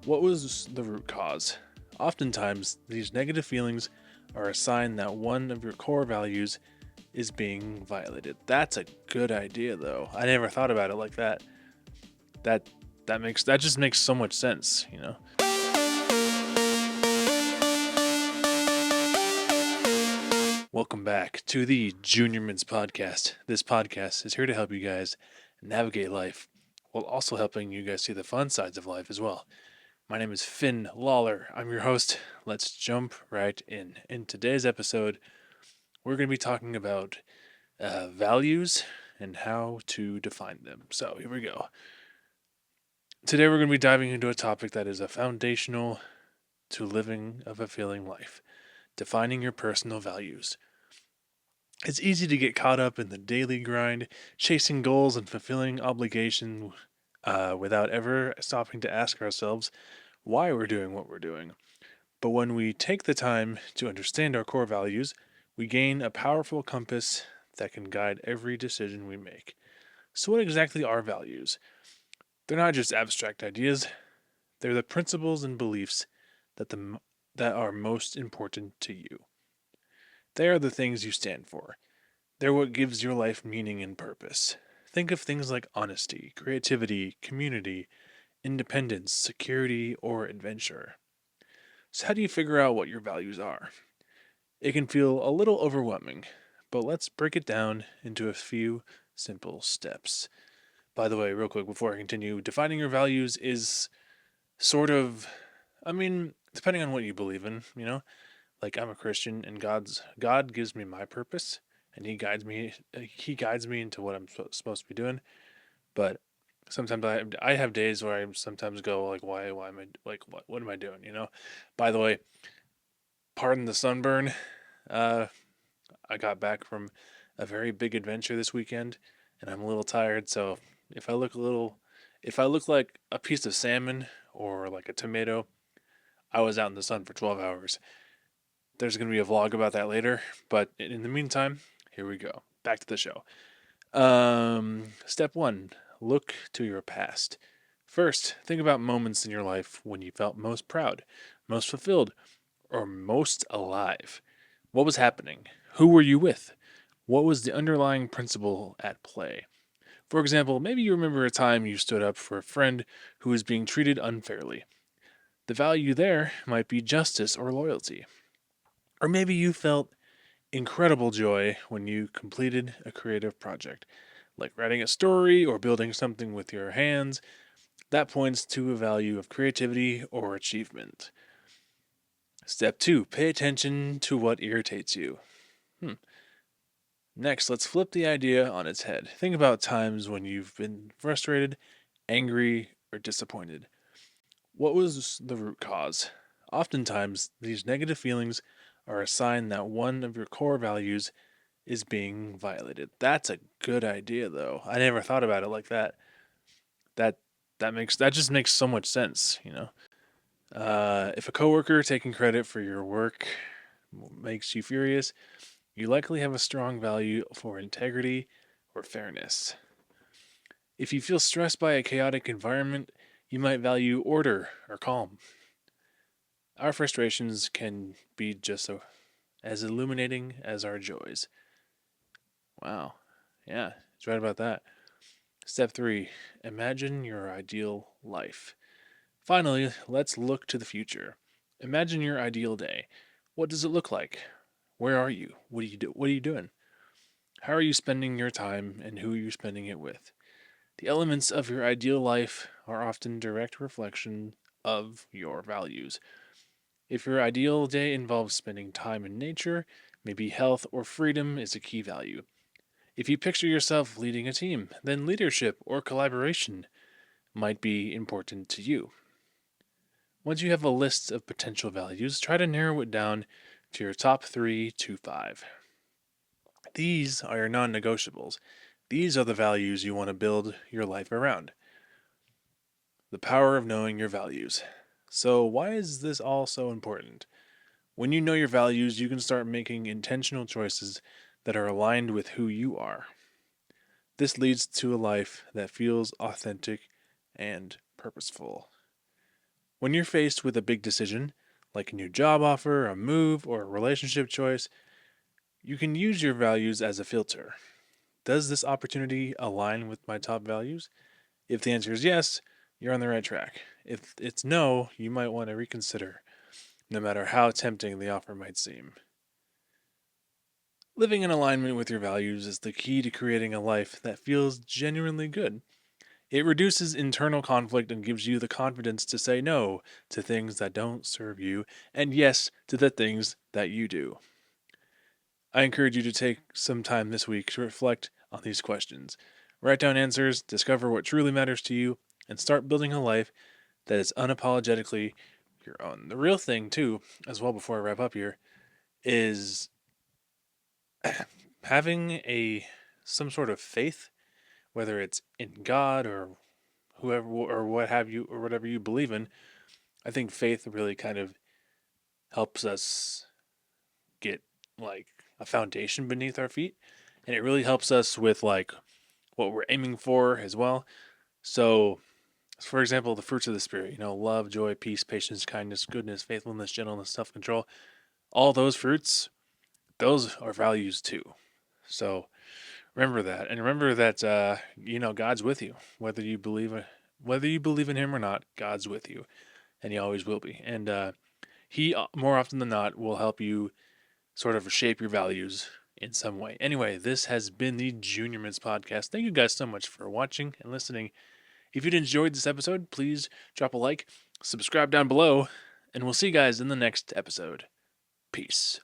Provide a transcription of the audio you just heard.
What was the root cause? Oftentimes, these negative feelings are a sign that one of your core values is being violated. That's a good idea though. I never thought about it like that. That that just makes so much sense. Welcome back to the Junior Mints podcast. This podcast is here to help you guys navigate life while also helping you guys see the fun sides of life as well. My name is Finn Lawler. I'm your host. Let's jump right in. In today's episode, we're going to be talking about values and how to define them. So here we go. Today, we're going to be diving into a topic that is a foundational to living a fulfilling life: defining your personal values. It's easy to get caught up in the daily grind, chasing goals and fulfilling obligations without ever stopping to ask ourselves why we're doing what we're doing. But when we take the time to understand our core values, we gain a powerful compass that can guide every decision we make. So, what exactly are values? They're not just abstract ideas, they're the principles and beliefs that are most important to you. They are the things you stand for. They're what gives your life meaning and purpose. Think of things like honesty, creativity, community, independence, security, or adventure. So, how do you figure out what your values are? It can feel a little overwhelming, but let's break it down into a few simple steps. By the way, real quick before I continue, defining your values is sort of, depending on what you believe in. Like, I'm a Christian, and God gives me my purpose, and He guides me into what I'm supposed to be doing. But sometimes I have days where I sometimes go like, why am I like what am I doing? By the way, pardon the sunburn. Uh, I got back from a very big adventure this weekend, and I'm a little tired. So if I look a little, if I look like a piece of salmon or like a tomato, I was out in the sun for 12 hours. There's going to be a vlog about that later, but in the meantime, here we go. Back to the show. Step one: look to your past. First, think about moments in your life when you felt most proud, most fulfilled, or most alive. What was happening? Who were you with? What was the underlying principle at play? For example, maybe you remember a time you stood up for a friend who was being treated unfairly. The value there might be justice or loyalty. Or maybe you felt incredible joy when you completed a creative project, like writing a story or building something with your hands. That points to a value of creativity or achievement. Step 2: pay attention to what irritates you. Hmm. Next, let's flip the idea on its head. Think about times when you've been frustrated, angry, or disappointed. What was the root cause? Oftentimes, these negative feelings are a sign that one of your core values is being violated. That's a good idea though. I never thought about it like that. That that just makes so much sense. If a coworker taking credit for your work makes you furious, you likely have a strong value for integrity or fairness. If you feel stressed by a chaotic environment, you might value order or calm. Our frustrations can be as illuminating as our joys. Wow. Yeah, he's right about that. Step 3: imagine your ideal life. Finally, let's look to the future. Imagine your ideal day. What does it look like? Where are you? What are you doing? How are you spending your time and who are you spending it with? The elements of your ideal life are often direct reflection of your values. If your ideal day involves spending time in nature, maybe health or freedom is a key value. If you picture yourself leading a team, then leadership or collaboration might be important to you. Once you have a list of potential values, try to narrow it down to your top 3 to 5. These are your non negotiables. These are the values you want to build your life around. The power of knowing your values. So, why is this all so important? When you know your values, you can start making intentional choices that are aligned with who you are. This leads to a life that feels authentic and purposeful. When you're faced with a big decision, like a new job offer, a move, or a relationship choice, you can use your values as a filter. Does this opportunity align with my top values? If the answer is yes, you're on the right track. If it's no, you might want to reconsider, no matter how tempting the offer might seem. Living in alignment with your values is the key to creating a life that feels genuinely good. It reduces internal conflict and gives you the confidence to say no to things that don't serve you and yes to the things that you do. I encourage you to take some time this week to reflect on these questions. Write down answers, discover what truly matters to you, and start building a life that is unapologetically your own. The real thing, too, as well, before I wrap up here, is having a some sort of faith, whether it's in God or whoever or what have you or whatever you believe in. I think faith really kind of helps us get like a foundation beneath our feet, and it really helps us with like what we're aiming for as well. So, for example, the fruits of the spirit, love, joy, peace, patience, kindness, goodness, faithfulness, gentleness, self-control, all those fruits, those are values too. So, remember that, and remember that God's with you, whether you believe in Him or not. God's with you, and He always will be. And He more often than not will help you sort of shape your values in some way. Anyway, this has been the Junior Mints podcast. Thank you guys so much for watching and listening. If you'd enjoyed this episode, please drop a like, subscribe down below, and we'll see you guys in the next episode. Peace.